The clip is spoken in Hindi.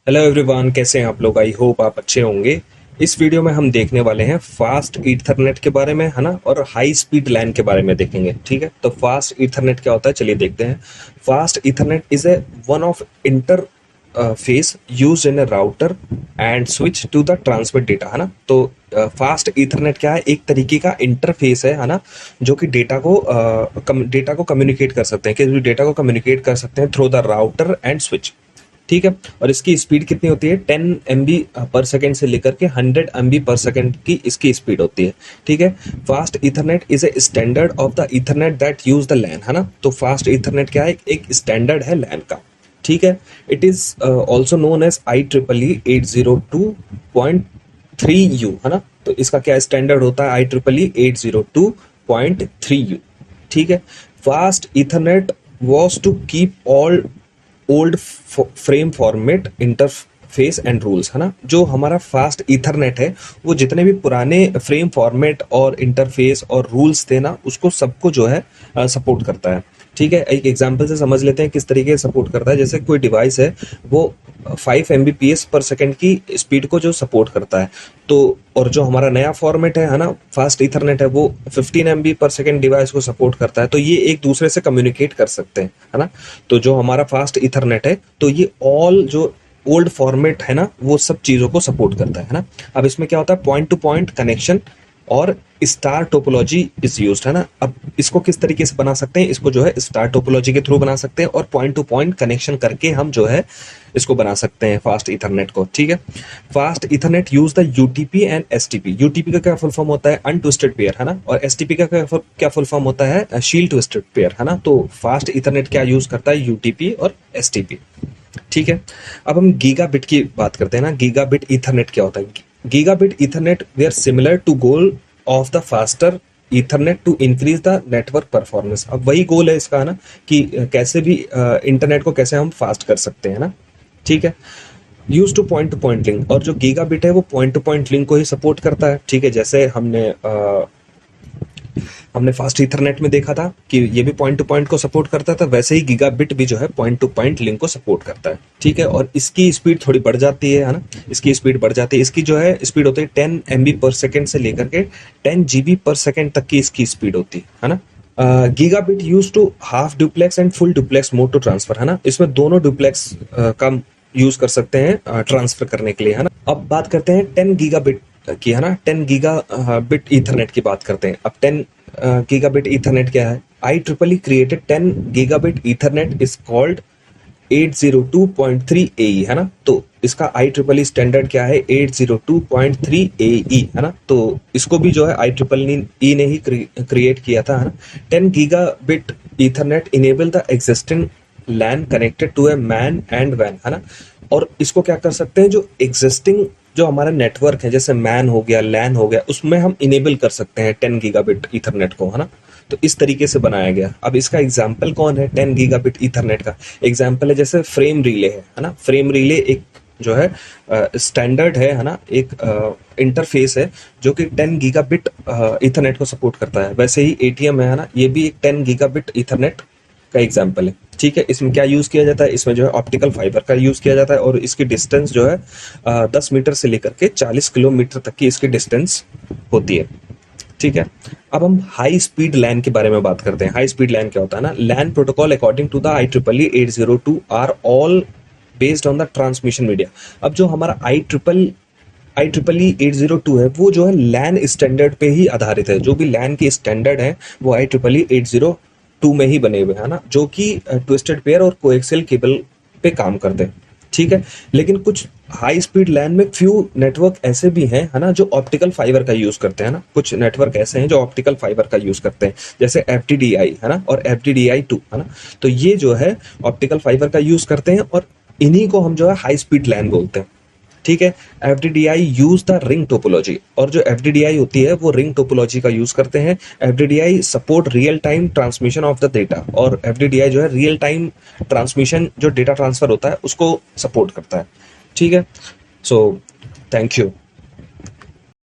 हेलो एवरीवन, कैसे हैं आप लोग। आई होप आप अच्छे होंगे। इस वीडियो में हम देखने वाले हैं फास्ट ईथरनेट के बारे में, है ना, और हाई स्पीड लैन के बारे में देखेंगे। ठीक है, तो फास्ट ईथरनेट क्या होता है, चलिए देखते हैं। Fast Ethernet is a one of interface use in a router and switch to the transmit data, है ना। तो फास्ट ईथरनेट क्या है, एक तरीके का इंटरफेस है ना, जो कि डेटा को कम्युनिकेट कर सकते हैं, किसी भी डेटा को कम्युनिकेट कर सकते हैं through the router and switch. ठीक है, और इसकी स्पीड कितनी होती है, 10 MB पर सेकेंड से लेकर के 100 MB पर सेकेंड की इसकी स्पीड होती है। ठीक है, fast Ethernet is a standard of the Ethernet that use the LAN, है ना। तो फास्ट ईथरनेट क्या है, एक स्टैंडर्ड है लैन का। ठीक है, it is also known as IEEE 802.3U, है ना। तो इसका क्या स्टैंडर्ड होता है, IEEE 802.3U। ठीक है, fast ethernet was to keep all old frame format interface and rules, है ना। जो हमारा फास्ट ईथरनेट है वो जितने भी पुराने फ्रेम फॉर्मेट और इंटरफेस और रूल्स थे ना, उसको सबको जो है सपोर्ट करता है। ठीक है, एक एग्जांपल से समझ लेते हैं किस तरीके से सपोर्ट करता है। जैसे कोई डिवाइस है, वो 5 Mbps पर सेकेंड की स्पीड को जो सपोर्ट करता है, तो और जो हमारा नया फॉर्मेट है ना, फास्ट ईथरनेट है, वो 15 MB पर सेकेंड डिवाइस को सपोर्ट करता है। तो ये एक दूसरे से कम्युनिकेट कर सकते हैं, है ना। तो जो हमारा फास्ट ईथरनेट है, तो ये ऑल जो ओल्ड फॉर्मेट है ना, वो सब चीजों को सपोर्ट करता है ना। अब इसमें क्या होता है, पॉइंट टू पॉइंट कनेक्शन और स्टार टोपोलॉजी इज यूज्ड, है ना। अब इसको किस तरीके से बना सकते हैं, इसको जो है स्टार टोपोलॉजी के थ्रू बना सकते हैं, और पॉइंट टू पॉइंट कनेक्शन करके हम जो है इसको बना सकते हैं फास्ट ईथरनेट को। ठीक है, fast Ethernet use the UTP and STP. UTP का क्या फुल फॉर्म होता है, अनट्विस्टेड पेयर, है ना, और एसटीपी का क्या फुल फॉर्म होता है, शील्ड ट्विस्टेड पेयर, है ना। तो फास्ट ईथरनेट क्या यूज करता है, यूटीपी और एसटीपी। ठीक है, अब हम गीगाबिट की बात करते हैं ना। गीगाबिट ईथरनेट क्या होता है, gigabit ethernet they are similar to goal of the faster ethernet to increase the network performance. अब वही गोल है इसका, है ना, कि कैसे भी इंटरनेट को कैसे हम फास्ट कर सकते हैं ना। ठीक है, यूज टू पॉइंट लिंक, और जो गीगाबिट है वो पॉइंट टू पॉइंट लिंक को ही सपोर्ट करता है। ठीक है, जैसे हमने फास्ट ईथरनेट में देखा था कि ये भी पॉइंट टू पॉइंट को सपोर्ट करता था, वैसे ही गीगाबिट भी जो है पॉइंट टू पॉइंट लिंक को सपोर्ट करता है। ठीक है, और इसकी स्पीड थोड़ी बढ़ जाती है ना, इसकी स्पीड बढ़ जाती है। इसकी जो है स्पीड होती है 10 MB पर सेकेंड से लेकर के 10 GB पर सेकेंड तक की इसकी स्पीड होती है ना। Gigabit use to half duplex and full duplex mode to transfer, है ना। इसमें दोनों डुप्लेक्स का यूज कर सकते हैं ट्रांसफर करने के लिए, है ना। अब बात करते हैं 10 गीगाबिट की, है ना। 10 गीगाबिट ईथरनेट की बात करते हैं। अब 10 गीगाबिट ईथरनेट क्या है, IEEE created 10 gigabit Ethernet is called 802.3AE, है ना। तो इसका IEEE स्टैंडर्ड क्या है, 802.3AE, है ना। तो इसको भी जो है IEEE ने ही क्रिएट किया था, है ना। 10 gigabit ethernet enable the existing LAN connected to a MAN and वैन, है ना। और इसको क्या कर सकते हैं, जो एग्जिस्टिंग जो हमारा नेटवर्क है, जैसे मैन हो गया, लैन हो गया, उसमें हम इनेबल कर सकते हैं 10 गीगाबिट ईथरनेट को, है ना। तो इस तरीके से बनाया गया। अब इसका एग्जाम्पल कौन है 10 गीगाबिट ईथरनेट का, एग्जाम्पल है जैसे फ्रेम रिले है ना। फ्रेम रिले एक जो है स्टैंडर्ड है ना, एक इंटरफेस है जो कि 10 गीगाबिट ईथरनेट को सपोर्ट करता है। वैसे ही ATM है ना, ये भी एक 10 गीगाबिट ईथरनेट का एग्जाम्पल है। ठीक है, इसमें क्या यूज किया जाता है, इसमें जो है ऑप्टिकल फाइबर का यूज किया जाता है, और इसकी डिस्टेंस जो है 10 मीटर से लेकर के 40 किलोमीटर तक की इसकी डिस्टेंस होती है। ठीक है, अब हम हाई स्पीड लैन के बारे में बात करते हैं। हाई स्पीड लैन क्या होता है ना, LAN protocol according to the IEEE 802 are all based on the transmission media. अब जो हमारा IEEE 802 है, वो जो है लैन स्टैंडर्ड पे ही आधारित है। जो भी लैन के स्टैंडर्ड है वो IEEE 802 में ही बने हुए हैं ना, जो कि ट्विस्टेड पेयर और कोएक्सियल केबल पे काम करते हैं। ठीक है, लेकिन कुछ हाई स्पीड लैन में फ्यू नेटवर्क ऐसे भी हैं, है ना, जो ऑप्टिकल फाइबर का यूज करते हैं ना। कुछ नेटवर्क ऐसे हैं जो ऑप्टिकल फाइबर का यूज करते हैं, जैसे FDDI, है ना, और FDDI2, है ना। तो ये जो है ऑप्टिकल फाइबर का यूज करते हैं, और इन्हीं को हम जो है हाई स्पीड लैन बोलते हैं। ठीक है, FDDI use the ring topology, और जो FDDI होती है वो रिंग टोपोलॉजी का यूज करते हैं। FDDI support real time transmission of the data, और FDDI जो है रियल टाइम ट्रांसमिशन, जो डेटा ट्रांसफर होता है, उसको सपोर्ट करता है। ठीक है, सो थैंक यू।